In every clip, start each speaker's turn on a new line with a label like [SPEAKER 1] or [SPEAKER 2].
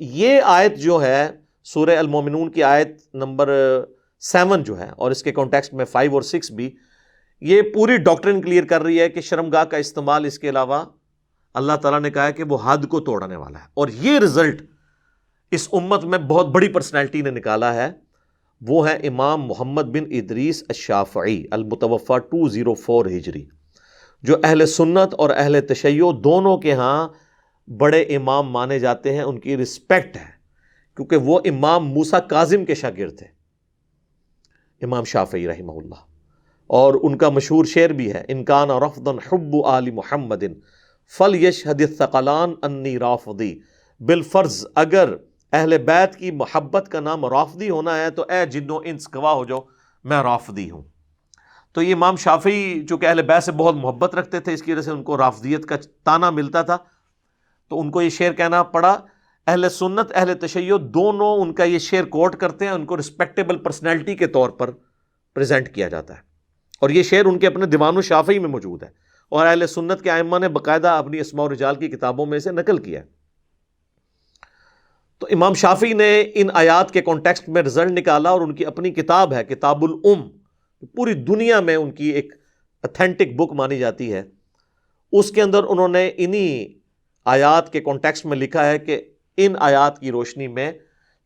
[SPEAKER 1] یہ آیت جو ہے سورہ المومنون کی آیت نمبر 7 جو ہے، اور اس کے کانٹیکسٹ میں 5 اور 6 بھی، یہ پوری ڈاکٹرن کلیئر کر رہی ہے کہ شرمگاہ کا استعمال اس کے علاوہ اللہ تعالیٰ نے کہا ہے کہ وہ حد کو توڑنے والا ہے. اور یہ رزلٹ اس امت میں بہت بڑی پرسنالٹی نے نکالا ہے، وہ ہے امام محمد بن ادریس الشافعی المتوفی 204 ہجری، جو اہل سنت اور اہل تشیع دونوں کے ہاں بڑے امام مانے جاتے ہیں. ان کی رسپیکٹ ہے کیونکہ وہ امام موسیٰ کاظم کے شاگرد تھے، امام شافعی رحمہ اللہ. اور ان کا مشہور شعر بھی ہے، ان کان رفضا حب آل محمد فلیشہد الثقلان انی رافضی. بالفرض اگر اہل بیت کی محبت کا نام رافضی ہونا ہے تو اے جنو انس گواہ ہو جاؤ میں رافضی ہوں. تو یہ امام شافعی چونکہ اہل بیت سے بہت محبت رکھتے تھے، اس کی وجہ سے ان کو رافضیت کا طعنہ ملتا تھا، تو ان کو یہ شعر کہنا پڑا. اہل سنت اہل تشیع دونوں ان کا یہ شعر کوٹ کرتے ہیں، ان کو رسپیکٹیبل پرسنالٹی کے طور پر پریزنٹ کیا جاتا ہے. اور یہ شعر ان کے اپنے دیوان الشافعی میں موجود ہے، اور اہل سنت کے ائمہ نے باقاعدہ اپنی اسماء و رجال کی کتابوں میں سے نقل کیا ہے. تو امام شافعی نے ان آیات کے کانٹیکسٹ میں رزلٹ نکالا، اور ان کی اپنی کتاب ہے کتاب الام، پوری دنیا میں ان کی ایک اتھینٹک بک مانی جاتی ہے. اس کے اندر انہوں نے انہی آیات کے کانٹیکسٹ میں لکھا ہے کہ ان آیات کی روشنی میں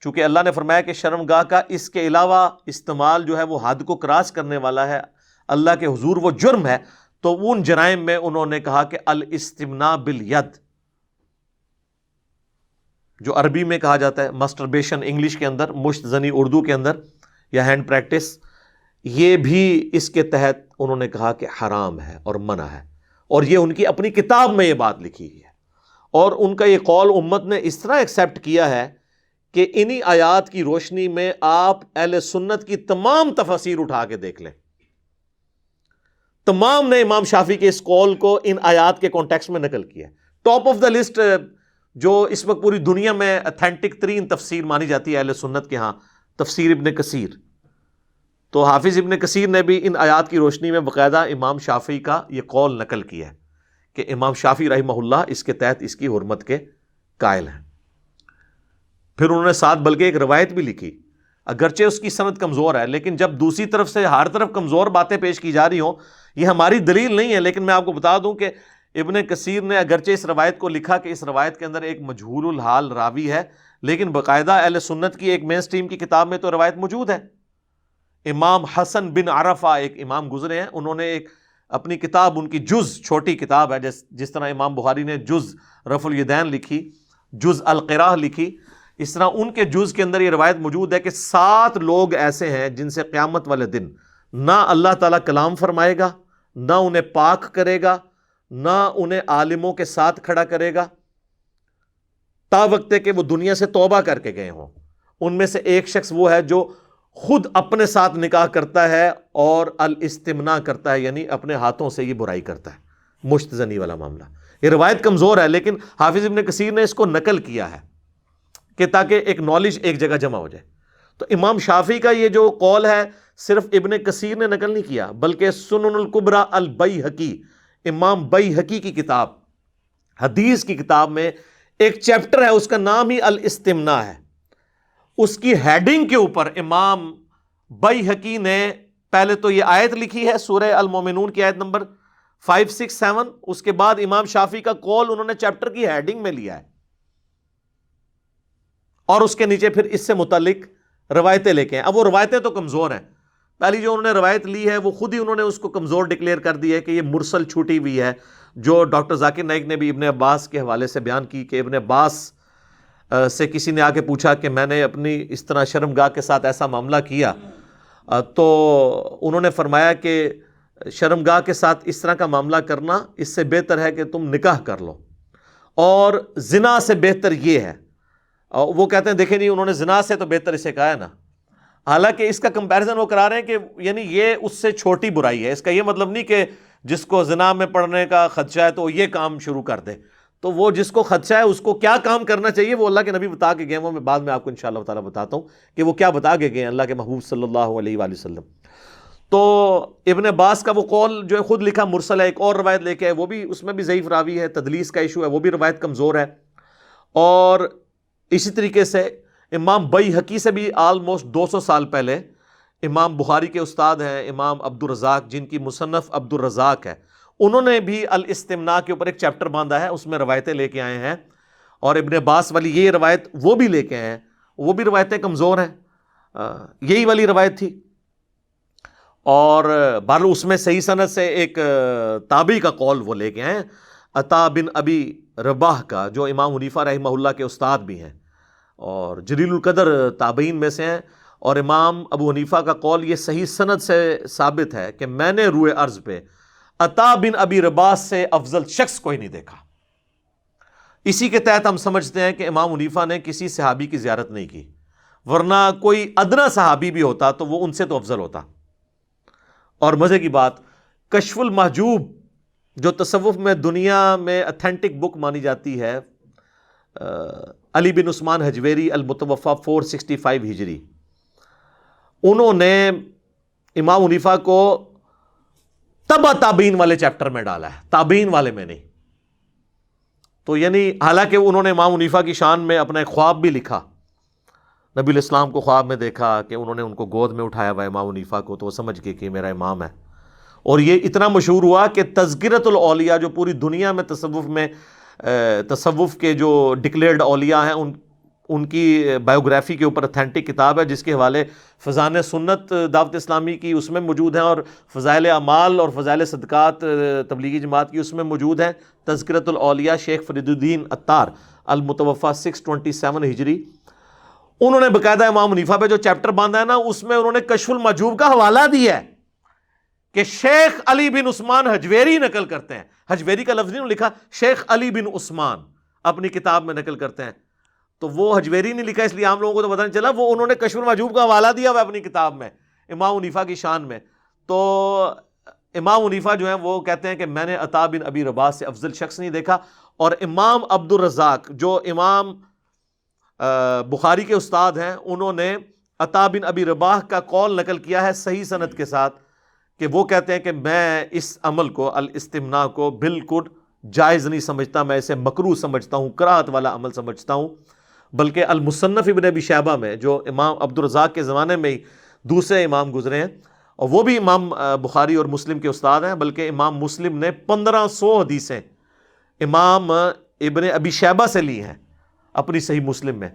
[SPEAKER 1] چونکہ اللہ نے فرمایا کہ شرمگاہ کا اس کے علاوہ استعمال جو ہے وہ حد کو کراس کرنے والا ہے، اللہ کے حضور وہ جرم ہے، تو ان جرائم میں انہوں نے کہا کہ الاستمناء بالید، جو عربی میں کہا جاتا ہے مسٹربیشن انگلش کے اندر، مشت زنی اردو کے اندر، یا ہینڈ پریکٹس، یہ بھی اس کے تحت انہوں نے کہا کہ حرام ہے اور منع ہے. اور یہ ان کی اپنی کتاب میں یہ بات لکھی ہے، اور ان کا یہ قول امت نے اس طرح ایکسیپٹ کیا ہے کہ انہی آیات کی روشنی میں آپ اہل سنت کی تمام تفاسیر اٹھا کے دیکھ لیں، تمام نے امام شافعی کے اس قول کو ان آیات کے کانٹیکسٹ میں نقل کیا ہے. ٹاپ آف دا لسٹ جو اس وقت پوری دنیا میں اتھینٹک ترین تفسیر مانی جاتی ہے اہل سنت کے ہاں، تفسیر ابن کثیر. تو حافظ ابن کثیر نے بھی ان آیات کی روشنی میں باقاعدہ امام شافعی کا یہ قول نقل کیا ہے کہ امام شافعی رحمہ اللہ اس کے تحت اس کی حرمت کے قائل ہیں. پھر انہوں نے ساتھ بلکہ ایک روایت بھی لکھی، اگرچہ اس کی سند کمزور ہے، لیکن جب دوسری طرف سے ہر طرف کمزور باتیں پیش کی جا رہی ہوں، یہ ہماری دلیل نہیں ہے، لیکن میں آپ کو بتا دوں کہ ابن کثیر نے اگرچہ اس روایت کو لکھا کہ اس روایت کے اندر ایک مجہول الحال راوی ہے، لیکن باقاعدہ اہل سنت کی ایک مین سٹریم کی کتاب میں تو روایت موجود ہے. امام حسن بن عرفہ ایک امام گزرے ہیں، انہوں نے ایک اپنی کتاب، ان کی جز چھوٹی کتاب ہے، جس طرح امام بخاری نے جز رفع الیدین لکھی، جز القراء لکھی، اس طرح ان کے جز کے اندر یہ روایت موجود ہے کہ 7 لوگ ایسے ہیں جن سے قیامت والے دن نہ اللہ تعالیٰ کلام فرمائے گا، نہ انہیں پاک کرے گا، نہ انہیں عالموں کے ساتھ کھڑا کرے گا، تا وقت کہ وہ دنیا سے توبہ کر کے گئے ہوں. ان میں سے ایک شخص وہ ہے جو خود اپنے ساتھ نکاح کرتا ہے اور الاستمناء کرتا ہے، یعنی اپنے ہاتھوں سے یہ برائی کرتا ہے، مشت زنی والا معاملہ. یہ روایت کمزور ہے، لیکن حافظ ابن کثیر نے اس کو نقل کیا ہے کہ تاکہ ایک نالج ایک جگہ جمع ہو جائے. تو امام شافعی کا یہ جو قول ہے صرف ابن کثیر نے نقل نہیں کیا، بلکہ سنن الکبریٰ البیہقی، امام بیہقی کی کتاب، حدیث کی کتاب میں ایک چیپٹر ہے، اس کا نام ہی الاستمناء ہے. اس کی ہیڈنگ کے اوپر امام بیہقی نے پہلے تو یہ آیت لکھی ہے سورہ المومنون کی آیت نمبر 5 6 7، اس کے بعد امام شافعی کا قول انہوں نے چیپٹر کی ہیڈنگ میں لیا ہے، اور اس کے نیچے پھر اس سے متعلق روایتیں لے کے ہیں. اب وہ روایتیں تو کمزور ہیں، پہلی جو انہوں نے روایت لی ہے وہ خود ہی انہوں نے اس کو کمزور ڈکلیئر کر دی ہے کہ یہ مرسل چھوٹی ہوئی ہے، جو ڈاکٹر ذاکر نائک نے بھی ابن عباس کے حوالے سے بیان کی کہ ابن عباس سے کسی نے آ کے پوچھا کہ میں نے اپنی اس طرح شرمگاہ کے ساتھ ایسا معاملہ کیا، تو انہوں نے فرمایا کہ شرمگاہ کے ساتھ اس طرح کا معاملہ کرنا اس سے بہتر ہے کہ تم نکاح کر لو، اور زنا سے بہتر یہ ہے. وہ کہتے ہیں دیکھیں نہیں، انہوں نے زنا سے تو بہتر اسے کہا ہے نا، حالانکہ اس کا کمپیریزن وہ کرا رہے ہیں کہ یعنی یہ اس سے چھوٹی برائی ہے. اس کا یہ مطلب نہیں کہ جس کو زنا میں پڑنے کا خدشہ ہے تو یہ کام شروع کر دے، تو وہ جس کو خدشہ ہے اس کو کیا کام کرنا چاہیے وہ اللہ کے نبی بتا کے گئے، وہ میں بعد میں آپ کو انشاءاللہ تعالیٰ بتاتا ہوں کہ وہ کیا بتا کے گئے ہیں اللہ کے محبوب صلی اللہ علیہ وآلہ وسلم. تو ابن عباس کا وہ قول جو ہے خود لکھا مرسل ہے، ایک اور روایت لے کے ہے، وہ بھی اس میں بھی ضعیف راوی ہے، تدلیس کا ایشو ہے، وہ بھی روایت کمزور ہے. اور اسی طریقے سے امام بیہقی سے بھی آلموسٹ 200 سال پہلے امام بخاری کے استاد ہیں امام عبدالرزاق، جن کی مصنف عبدالرزاق ہے، انہوں نے بھی الاستمناء کے اوپر ایک چیپٹر باندھا ہے، اس میں روایتیں لے کے آئے ہیں، اور ابن عباس والی یہ روایت وہ بھی لے کے آئے ہیں، وہ بھی روایتیں کمزور ہیں، یہی والی روایت تھی، اور بہرحال اس میں صحیح سند سے ایک تابعی کا قول وہ لے کے آئے ہیں، عطا بن ابی رباح کا، جو امام حنیفہ رحمہ اللہ کے استاد بھی ہیں اور جلیل القدر تابعین میں سے ہیں، اور امام ابو حنیفہ کا قول یہ صحیح سند سے ثابت ہے کہ میں نے روئے ارض پہ عطا بن ابی رباح سے افضل شخص کوئی نہیں دیکھا۔ اسی کے تحت ہم سمجھتے ہیں کہ امام حنیفہ نے کسی صحابی کی زیارت نہیں کی، ورنہ کوئی ادنا صحابی بھی ہوتا تو وہ ان سے تو افضل ہوتا۔ اور مزے کی بات، کشف المحجوب جو تصوف میں دنیا میں اتھینٹک بک مانی جاتی ہے، علی بن عثمان حجویری المتوفی 465 ہجری، انہوں نے امام حنیفہ کو تبع تابعین والے چیپٹر میں ڈالا ہے، تابعین والے میں نہیں۔ تو یعنی حالانکہ انہوں نے امام حنیفہ کی شان میں اپنا ایک خواب بھی لکھا، نبی الاسلام کو خواب میں دیکھا کہ انہوں نے ان کو گود میں اٹھایا ہوا امام حنیفہ کو، تو وہ سمجھ گئے کہ میرا امام ہے، اور یہ اتنا مشہور ہوا کہ تذکرۃ الاولیاء جو پوری دنیا میں تصوف کے جو ڈکلیئرڈ اولیاء ہیں ان کی بایوگرافی کے اوپر اتھینٹک کتاب ہے، جس کے حوالے فضائل سنت دعوت اسلامی کی اس میں موجود ہیں، اور فضائل اعمال اور فضائل صدقات تبلیغی جماعت کی اس میں موجود ہیں، تذکرۃ الاولیاء شیخ فرید الدین عطار المتوفی 627 ہجری۔ انہوں نے باقاعدہ امام حنیفہ پہ جو چیپٹر باندھا ہے نا، اس میں انہوں نے کشف المحجوب کا حوالہ دیا ہے کہ شیخ علی بن عثمان حجویری نقل کرتے ہیں، حجویری کا لفظ نہیں لکھا، شیخ علی بن عثمان اپنی کتاب میں نقل کرتے ہیں، تو وہ حجویری نہیں لکھا، اس لیے عام لوگوں کو تو پتہ نہیں چلا، وہ انہوں نے کشف المحجوب کا حوالہ دیا ہوا اپنی کتاب میں امام حنیفہ کی شان میں۔ تو امام حنیفہ جو ہیں وہ کہتے ہیں کہ میں نے عطا بن ابی رباح سے افضل شخص نہیں دیکھا، اور امام عبدالرزاق جو امام بخاری کے استاد ہیں، انہوں نے عطا بن ابی رباح کا قول نقل کیا ہے صحیح سند کے ساتھ، کہ وہ کہتے ہیں کہ میں اس عمل کو، الاستمناء کو، بالکل جائز نہیں سمجھتا، میں اسے مکروہ سمجھتا ہوں، کراہت والا عمل سمجھتا ہوں، بلکہ المصنف ابن ابی شیبہ میں جو امام عبدالرزاق کے زمانے میں ہی دوسرے امام گزرے ہیں، اور وہ بھی امام بخاری اور مسلم کے استاد ہیں، بلکہ امام مسلم نے 1500 حدیثیں امام ابن ابی شیبہ سے لی ہیں اپنی صحیح مسلم میں۔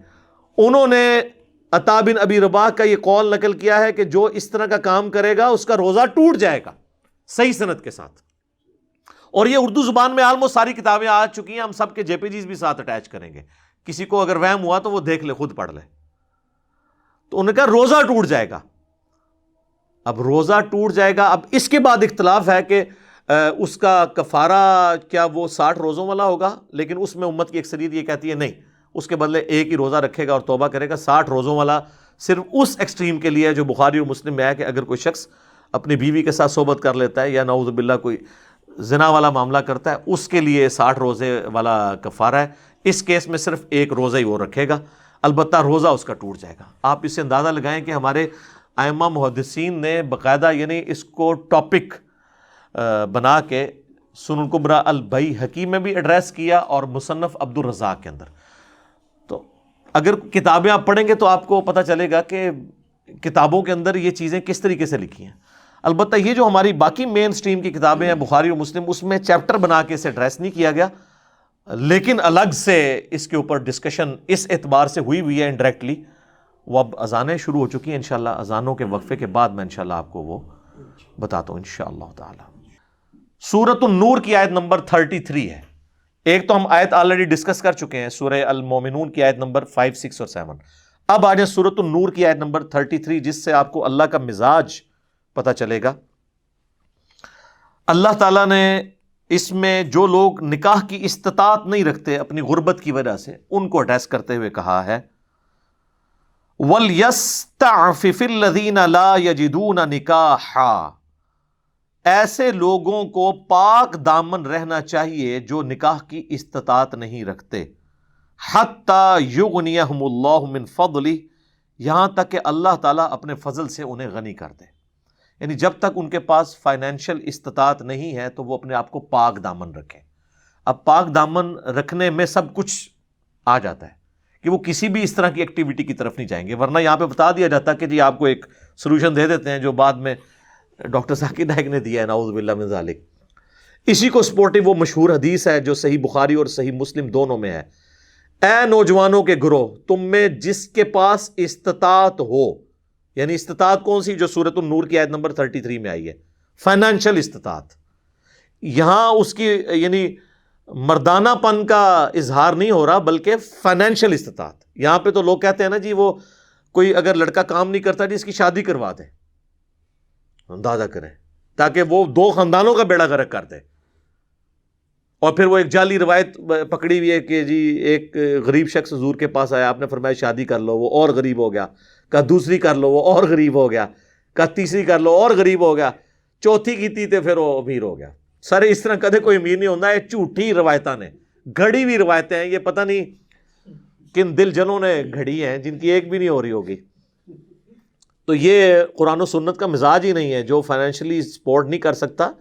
[SPEAKER 1] انہوں نے عطا بن ابی رباح کا یہ قول نقل کیا ہے کہ جو اس طرح کا کام کرے گا اس کا روزہ ٹوٹ جائے گا، صحیح سند کے ساتھ، اور یہ اردو زبان میں آلموسٹ ساری کتابیں آ چکی ہیں، ہم سب کے JPGs بھی ساتھ اٹیچ کریں گے، کسی کو اگر وہم ہوا تو وہ دیکھ لے، خود پڑھ لے۔ تو انہوں نے کہا روزہ ٹوٹ جائے گا۔ اب روزہ ٹوٹ جائے گا، اب اس کے بعد اختلاف ہے کہ اس کا کفارہ کیا وہ 60 روزوں والا ہوگا، لیکن اس میں امت کی اکثریت یہ کہتی ہے نہیں، اس کے بدلے ایک ہی روزہ رکھے گا اور توبہ کرے گا۔ 60 روزوں والا صرف اس ایکسٹریم کے لیے جو بخاری اور مسلم میں ہے کہ اگر کوئی شخص اپنی بیوی کے ساتھ صحبت کر لیتا ہے یا نعوذ باللہ کوئی زنا والا معاملہ کرتا ہے، اس کے لیے 60 روزے والا کفارہ ہے۔ اس کیس میں صرف ایک روزہ ہی وہ رکھے گا، البتہ روزہ اس کا ٹوٹ جائے گا۔ آپ اس سے اندازہ لگائیں کہ ہمارے ائمہ محدثین نے باقاعدہ یعنی اس کو ٹاپک بنا کے سنن کبریٰ البیہقی میں بھی ایڈریس کیا اور مصنف عبدالرزاق کے اندر۔ تو اگر کتابیں آپ پڑھیں گے تو آپ کو پتہ چلے گا کہ کتابوں کے اندر یہ چیزیں کس طریقے سے لکھی ہیں۔ البتہ یہ جو ہماری باقی مین سٹریم کی کتابیں ہیں بخاری اور مسلم، اس میں چیپٹر بنا کے اسے ایڈریس نہیں کیا گیا، لیکن الگ سے اس کے اوپر ڈسکشن اس اعتبار سے ہوئی ہے انڈائریکٹلی۔ وہ اب اذانیں شروع ہو چکی ہیں، انشاءاللہ اذانوں کے وقفے کے بعد میں انشاءاللہ آپ کو وہ بتاتا ہوں انشاءاللہ تعالی۔ سورۃ النور کی آیت نمبر 33 ہے۔ ایک تو ہم آیت آلریڈی ڈسکس کر چکے ہیں، سورہ المومنون کی آیت نمبر 5، 6 اور 7۔ اب آ جائیں سورۃ النور کی آیت نمبر 33، جس سے آپ کو اللہ کا مزاج پتہ چلے گا۔ اللہ تعالیٰ نے اس میں جو لوگ نکاح کی استطاعت نہیں رکھتے اپنی غربت کی وجہ سے، ان کو ایڈریس کرتے ہوئے کہا ہے وَلْيَسْتَعْفِفِ الَّذِينَ لَا يَجِدُونَ نِكَاحًا، ایسے لوگوں کو پاک دامن رہنا چاہیے جو نکاح کی استطاعت نہیں رکھتے، حَتَّى يُغْنِيَهُمُ اللَّهُ مِنْ فَضْلِهِ، یہاں تک کہ اللہ تعالیٰ اپنے فضل سے انہیں غنی کر دے۔ یعنی جب تک ان کے پاس فائنینشیل استطاعت نہیں ہے تو وہ اپنے آپ کو پاک دامن رکھیں۔ اب پاک دامن رکھنے میں سب کچھ آ جاتا ہے کہ وہ کسی بھی اس طرح کی ایکٹیویٹی کی طرف نہیں جائیں گے. ورنہ یہاں پہ بتا دیا جاتا کہ جی آپ کو ایک سولوشن دے دیتے ہیں جو بعد میں ڈاکٹر ذاکر نائک نے دیا ہے، نعوذ باللہ من ذالک. اسی کو سپورٹو وہ مشہور حدیث ہے جو صحیح بخاری اور صحیح مسلم دونوں میں ہے، اے نوجوانوں کے گروہ، تم میں جس کے پاس استطاعت ہو، یعنی استطاعت کون سی؟ جو سورۃ النور کی آیت نمبر 33 میں آئی ہے، فائنینشل استطاعت. یہاں اس کی یعنی مردانہ پن کا اظہار نہیں ہو رہا بلکہ فائنینشل استطاعت. یہاں پہ تو لوگ کہتے ہیں نا جی وہ کوئی اگر لڑکا کام نہیں کرتا جی اس کی شادی کروا دیں، اندازہ کریں، تاکہ وہ دو خاندانوں کا بیڑا غرق کر دے. اور پھر وہ ایک جعلی روایت پکڑی ہوئی ہے کہ جی ایک غریب شخص حضور کے پاس آیا، آپ نے فرمایا شادی کر لو، وہ اور غریب ہو گیا. کہا دوسری کر لو، وہ اور غریب ہو گیا. کہا تیسری کر لو، اور غریب ہو گیا. چوتھی کی تھی تو پھر وہ امیر ہو گیا. سارے اس طرح کدے کوئی امیر نہیں ہوتا. یہ جھوٹی روایتاں نے، گھڑی ہوئی روایتیں ہیں، یہ پتہ نہیں کن دل جنوں نے گھڑی ہیں جن کی ایک بھی نہیں ہو رہی ہوگی. تو یہ قرآن و سنت کا مزاج ہی نہیں ہے. جو فائنینشلی سپورٹ نہیں کر سکتا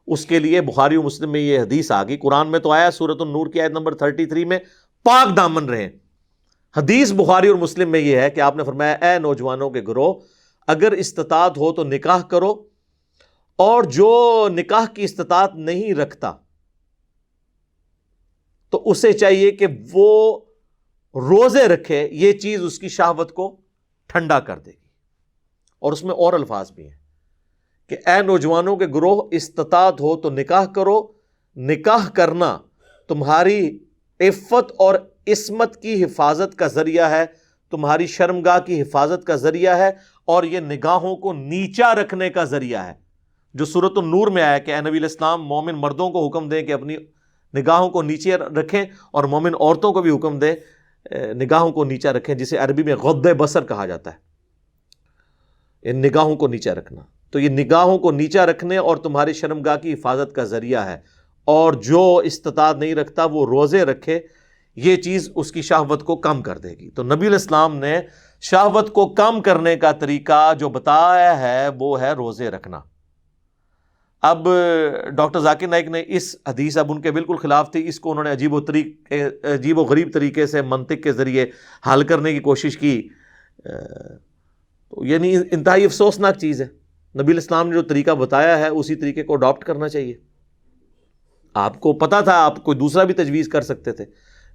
[SPEAKER 1] اس کے لیے بخاری و مسلم میں یہ حدیث آ گئی. قرآن میں تو آیا سورۃ النور کی آیت نمبر 33 میں پاک دامن رہیں. حدیث بخاری اور مسلم میں یہ ہے کہ آپ نے فرمایا اے نوجوانوں کے گروہ، اگر استطاعت ہو تو نکاح کرو، اور جو نکاح کی استطاعت نہیں رکھتا تو اسے چاہیے کہ وہ روزے رکھے. یہ چیز اس کی شہوت کو ٹھنڈا کر دے گی. اور اس میں اور الفاظ بھی ہیں کہ اے نوجوانوں کے گروہ، استطاعت ہو تو نکاح کرو. نکاح کرنا تمہاری عفت اور عصمت کی حفاظت کا ذریعہ ہے، تمہاری شرمگاہ کی حفاظت کا ذریعہ ہے، اور یہ نگاہوں کو نیچا رکھنے کا ذریعہ ہے. جو سورۃ النور میں آیا کہ اے نبی الاسلام مومن مردوں کو حکم دیں کہ اپنی نگاہوں کو نیچے رکھیں، اور مومن عورتوں کو بھی حکم دیں نگاہوں کو نیچا رکھیں، جسے عربی میں غض بصر کہا جاتا ہے، ان نگاہوں کو نیچا رکھنا. تو یہ نگاہوں کو نیچا رکھنے اور تمہاری شرمگاہ کی حفاظت کا ذریعہ ہے. اور جو استطاعت نہیں رکھتا وہ روزے رکھے، یہ چیز اس کی شہوت کو کم کر دے گی. تو نبی علیہ السلام نے شہوت کو کم کرنے کا طریقہ جو بتایا ہے وہ ہے روزے رکھنا. اب ڈاکٹر ذاکر نائک نے اس حدیث، اب ان کے بالکل خلاف تھی، اس کو انہوں نے عجیب و غریب طریقے سے منطق کے ذریعے حل کرنے کی کوشش کی. یعنی انتہائی افسوسناک چیز ہے. نبی الاسلام نے جو طریقہ بتایا ہے اسی طریقے کو اڈاپٹ کرنا چاہیے. آپ کو پتا تھا آپ کوئی دوسرا بھی تجویز کر سکتے تھے،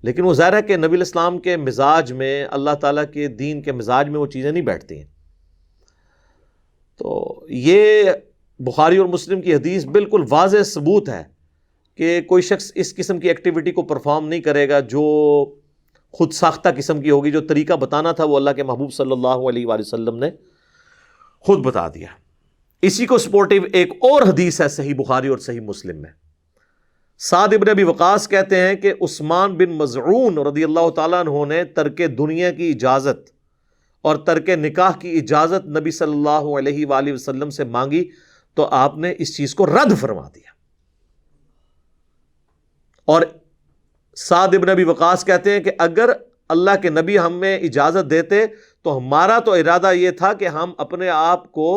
[SPEAKER 1] لیکن وہ ظاہر ہے کہ نبی الاسلام کے مزاج میں، اللہ تعالیٰ کے دین کے مزاج میں وہ چیزیں نہیں بیٹھتی ہیں. تو یہ بخاری اور مسلم کی حدیث بالکل واضح ثبوت ہے کہ کوئی شخص اس قسم کی ایکٹیویٹی کو پرفارم نہیں کرے گا جو خود ساختہ قسم کی ہوگی. جو طریقہ بتانا تھا وہ اللہ کے محبوب صلی اللہ علیہ وآلہ وسلم نے خود بتا دیا. اسی کو سپورٹیو ایک اور حدیث ہے صحیح بخاری اور صحیح مسلم میں. سعد ابن ابی وقاص کہتے ہیں کہ عثمان بن مظعون رضی اللہ تعالیٰ عنہ نے ترک دنیا کی اجازت اور ترک نکاح کی اجازت نبی صلی اللہ علیہ وآلہ وسلم سے مانگی تو آپ نے اس چیز کو رد فرما دیا. اور سعد ابن ابی وقاص کہتے ہیں کہ اگر اللہ کے نبی ہمیں اجازت دیتے تو ہمارا تو ارادہ یہ تھا کہ ہم اپنے آپ کو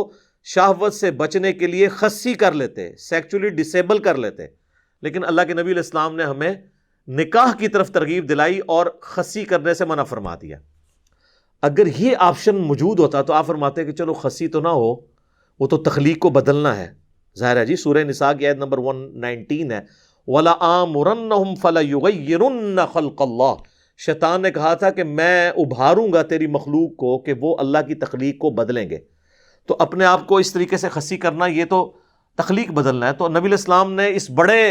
[SPEAKER 1] شہوت سے بچنے کے لیے خصی کر لیتے، سیکچولی ڈسیبل کر لیتے، لیکن اللہ کے نبی علیہ السلام نے ہمیں نکاح کی طرف ترغیب دلائی اور خصی کرنے سے منع فرما دیا. اگر یہ آپشن موجود ہوتا تو آپ فرماتے کہ چلو خصی تو نہ ہو، وہ تو تخلیق کو بدلنا ہے. ظاہر ہے جی سورہ نساء کی آیت نمبر 119 ہے، وَلَآمُرَنَّهُمْ فَلَيُغَيِّرُنَّ خَلْقَ اللَّهِ. شیطان نے کہا تھا کہ میں ابھاروں گا تیری مخلوق کو کہ وہ اللہ کی تخلیق کو بدلیں گے. تو اپنے آپ کو اس طریقے سے خصی کرنا یہ تو تخلیق بدلنا ہے. تو نبی علیہ السلام نے اس بڑے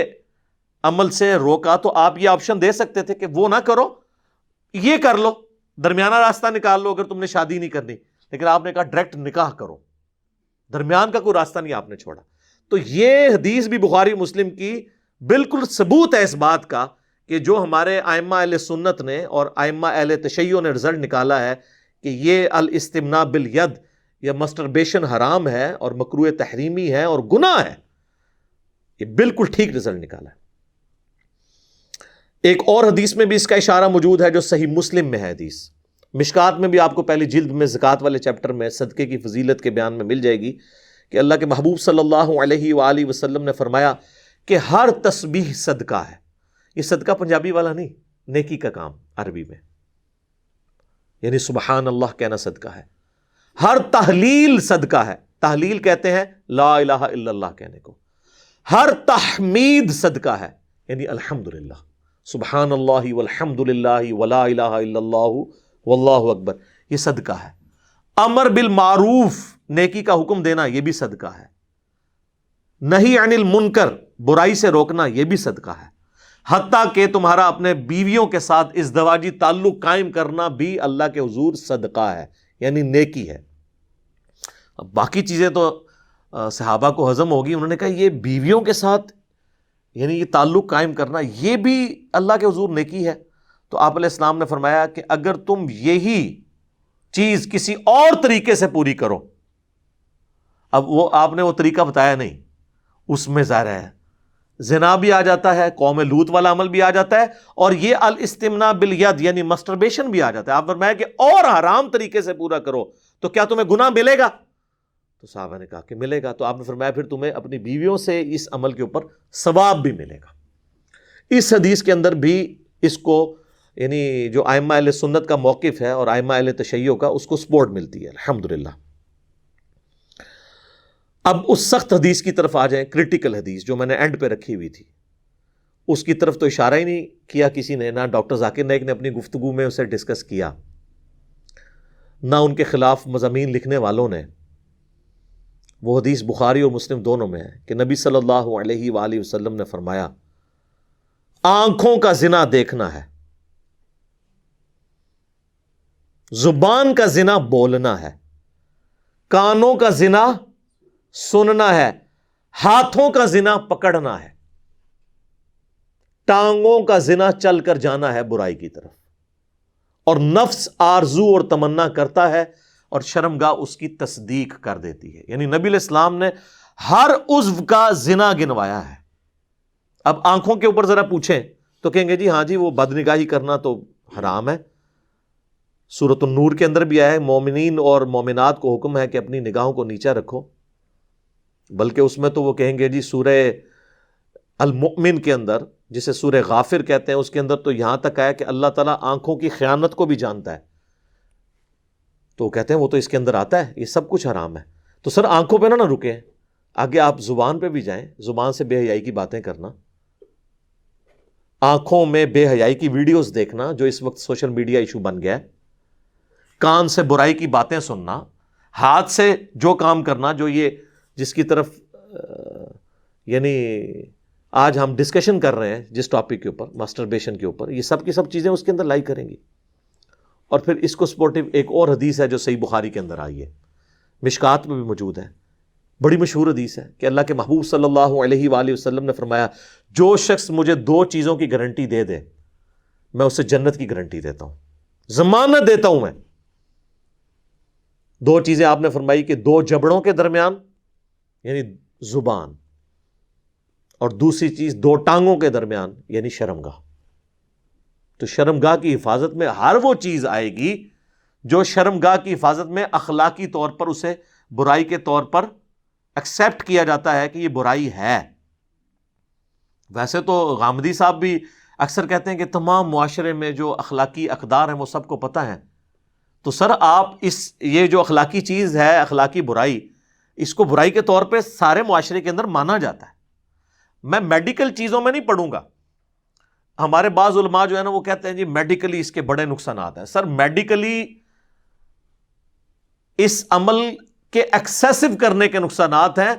[SPEAKER 1] عمل سے روکا. تو آپ یہ آپشن دے سکتے تھے کہ وہ نہ کرو، یہ کر لو، درمیانہ راستہ نکال لو اگر تم نے شادی نہیں کرنی. لیکن آپ نے کہا ڈائریکٹ نکاح کرو، درمیان کا کوئی راستہ نہیں آپ نے چھوڑا. تو یہ حدیث بھی بخاری مسلم کی بالکل ثبوت ہے اس بات کا کہ جو ہمارے ائمہ اہل سنت نے اور ائمہ اہل تشیع نے رزلٹ نکالا ہے کہ یہ الاستمناء بالید یا مسٹربیشن حرام ہے اور مکروہ تحریمی ہے اور گناہ ہے. یہ بالکل ٹھیک رزلٹ نکالا ہے. ایک اور حدیث میں بھی اس کا اشارہ موجود ہے جو صحیح مسلم میں ہے. حدیث مشکات میں بھی آپ کو پہلی جلد میں زکوٰۃ والے چیپٹر میں صدقے کی فضیلت کے بیان میں مل جائے گی کہ اللہ کے محبوب صلی اللہ علیہ وآلہ وسلم نے فرمایا کہ ہر تسبیح صدقہ ہے. یہ صدقہ پنجابی والا نہیں، نیکی کا کام عربی میں. یعنی سبحان اللہ کہنا صدقہ ہے. ہر تحلیل صدقہ ہے. تحلیل کہتے ہیں لا الہ الا اللہ کہنے کو. ہر تحمید صدقہ ہے, یعنی الحمدللہ, سبحان اللہ والحمد للہ ولا الہ الا اللہ واللہ اکبر, یہ صدقہ ہے. امر بالمعروف, نیکی کا حکم دینا, یہ بھی صدقہ ہے. نہی عن المنکر, برائی سے روکنا, یہ بھی صدقہ ہے. حتیٰ کہ تمہارا اپنے بیویوں کے ساتھ ازدواجی تعلق قائم کرنا بھی اللہ کے حضور صدقہ ہے, یعنی نیکی ہے. اب باقی چیزیں تو صحابہ کو ہضم ہوگی. انہوں نے کہا یہ بیویوں کے ساتھ یعنی یہ تعلق قائم کرنا یہ بھی اللہ کے حضور نیکی ہے. تو آپ علیہ السلام نے فرمایا کہ اگر تم یہی چیز کسی اور طریقے سے پوری کرو, اب وہ آپ نے وہ طریقہ بتایا نہیں, اس میں ظاہر ہے زنا بھی آ جاتا ہے, قوم لوط والا عمل بھی آ جاتا ہے, اور یہ الاستمناء بالید یعنی مسٹربیشن بھی آ جاتا ہے. آپ فرمایا کہ اور حرام طریقے سے پورا کرو تو کیا تمہیں گناہ ملے گا؟ تو صحابہ نے کہا کہ ملے گا. تو آپ نے فرمایا پھر تمہیں اپنی بیویوں سے اس عمل کے اوپر ثواب بھی ملے گا. اس حدیث کے اندر بھی اس کو یعنی جو ائمہ اہل سنت کا موقف ہے اور ائمہ اہل تشیع کا, اس کو سپورٹ ملتی ہے الحمدللہ. اب اس سخت حدیث کی طرف آ جائیں, کرٹیکل حدیث جو میں نے اینڈ پہ رکھی ہوئی تھی, اس کی طرف تو اشارہ ہی نہیں کیا کسی نے, نہ ڈاکٹر ذاکر نائک نے اپنی گفتگو میں اسے ڈسکس کیا, نہ ان کے خلاف مضامین لکھنے والوں نے. وہ حدیث بخاری اور مسلم دونوں میں ہے کہ نبی صلی اللہ علیہ وآلہ وسلم نے فرمایا آنکھوں کا زنا دیکھنا ہے, زبان کا زنا بولنا ہے, کانوں کا زنا سننا ہے, ہاتھوں کا زنا پکڑنا ہے, ٹانگوں کا زنا چل کر جانا ہے برائی کی طرف, اور نفس آرزو اور تمنا کرتا ہے اور شرمگاہ اس کی تصدیق کر دیتی ہے. یعنی نبی علیہ السلام نے ہر عضو کا زنا گنوایا ہے. اب آنکھوں کے اوپر ذرا پوچھیں تو کہیں گے جی ہاں جی وہ بدنگاہی کرنا تو حرام ہے. سورۃ النور کے اندر بھی آیا ہے مومنین اور مومنات کو حکم ہے کہ اپنی نگاہوں کو نیچا رکھو, بلکہ اس میں تو وہ کہیں گے جی سورہ المؤمن کے اندر جسے سورہ غافر کہتے ہیں اس کے اندر تو یہاں تک آیا کہ اللہ تعالیٰ آنکھوں کی خیانت کو بھی جانتا ہے. تو وہ کہتے ہیں وہ تو اس کے اندر آتا ہے, یہ سب کچھ حرام ہے. تو سر آنکھوں پہ نہ رکیں, آگے آپ زبان پہ بھی جائیں. زبان سے بے حیائی کی باتیں کرنا, آنکھوں میں بے حیائی کی ویڈیوز دیکھنا جو اس وقت سوشل میڈیا ایشو بن گیا ہے, کان سے برائی کی باتیں سننا, ہاتھ سے جو کام کرنا جو یہ جس کی طرف یعنی آج ہم ڈسکشن کر رہے ہیں جس ٹاپک کے اوپر ماسٹربیشن کے اوپر, یہ سب کی سب چیزیں اس کے اندر لائی کریں گی. اور پھر اس کو سپورٹیو ایک اور حدیث ہے جو صحیح بخاری کے اندر آئی ہے, مشکات میں بھی موجود ہے, بڑی مشہور حدیث ہے کہ اللہ کے محبوب صلی اللہ علیہ وآلہ وسلم نے فرمایا جو شخص مجھے 2 چیزوں کی گارنٹی دے دے میں اسے جنت کی گارنٹی دیتا ہوں, ضمانت دیتا ہوں میں. 2 چیزیں آپ نے فرمائی کہ 2 جبڑوں کے درمیان یعنی زبان, اور دوسری چیز 2 ٹانگوں کے درمیان یعنی شرمگاہ. تو شرمگاہ کی حفاظت میں ہر وہ چیز آئے گی جو شرمگاہ کی حفاظت میں اخلاقی طور پر اسے برائی کے طور پر ایکسیپٹ کیا جاتا ہے کہ یہ برائی ہے. ویسے تو غامدی صاحب بھی اکثر کہتے ہیں کہ تمام معاشرے میں جو اخلاقی اقدار ہیں وہ سب کو پتہ ہیں. تو سر آپ یہ جو اخلاقی چیز ہے اخلاقی برائی, اس کو برائی کے طور پہ سارے معاشرے کے اندر مانا جاتا ہے. میں میڈیکل چیزوں میں نہیں پڑھوں گا. ہمارے بعض علماء جو ہے نا وہ کہتے ہیں جی میڈیکلی اس کے بڑے نقصانات ہیں. سر میڈیکلی اس عمل کے ایکسیسو کرنے کے نقصانات ہیں.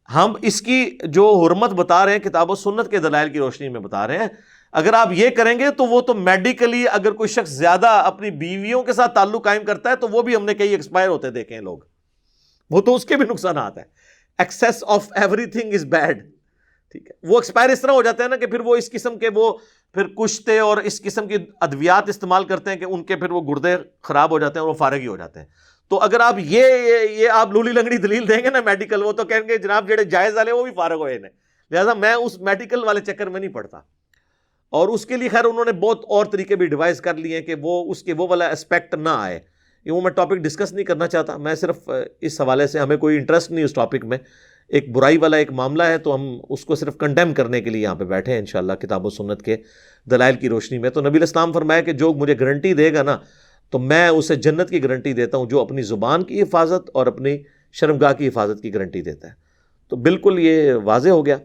[SPEAKER 1] ہم اس کی جو حرمت بتا رہے ہیں کتاب و سنت کے دلائل کی روشنی میں بتا رہے ہیں. اگر آپ یہ کریں گے تو وہ تو میڈیکلی اگر کوئی شخص زیادہ اپنی بیویوں کے ساتھ تعلق قائم کرتا ہے تو وہ بھی ہم نے کئی ایکسپائر ہوتے دیکھے ہیں لوگ, وہ تو اس کے بھی نقصانات ہیں. Access of every thing is bad. ٹھیک ہے, وہ ایکسپائر اس طرح ہو جاتے ہیں نا کہ پھر وہ اس قسم کے وہ پھر کشتے اور اس قسم کی ادویات استعمال کرتے ہیں کہ ان کے پھر وہ گردے خراب ہو جاتے ہیں اور وہ فارغ ہی ہو جاتے ہیں. تو اگر آپ یہ آپ لولی لنگڑی دلیل دیں گے نا میڈیکل, وہ تو کہیں گے جناب جڑے جائز والے وہ بھی فارغ ہوئے ہیں. لہٰذا میں اس میڈیکل والے چکر میں نہیں پڑتا. اور اس کے لیے خیر انہوں نے بہت اور طریقے بھی ڈیوائز کر لیے ہیں کہ وہ اس کے وہ والا اسپیکٹ نہ آئے. یہ وہ میں ٹاپک ڈسکس نہیں کرنا چاہتا. میں صرف اس حوالے سے ہمیں کوئی انٹرسٹ نہیں اس ٹاپک میں. ایک برائی والا ایک معاملہ ہے تو ہم اس کو صرف کنڈیم کرنے کے لیے یہاں پہ بیٹھے ہیں انشاءاللہ کتاب و سنت کے دلائل کی روشنی میں. تو نبی علیہ السلام فرمایا کہ جو مجھے گارنٹی دے گا نا تو میں اسے جنت کی گارنٹی دیتا ہوں جو اپنی زبان کی حفاظت اور اپنی شرمگاہ کی حفاظت کی گارنٹی دیتا ہے۔ تو بالکل یہ واضح ہو گیا۔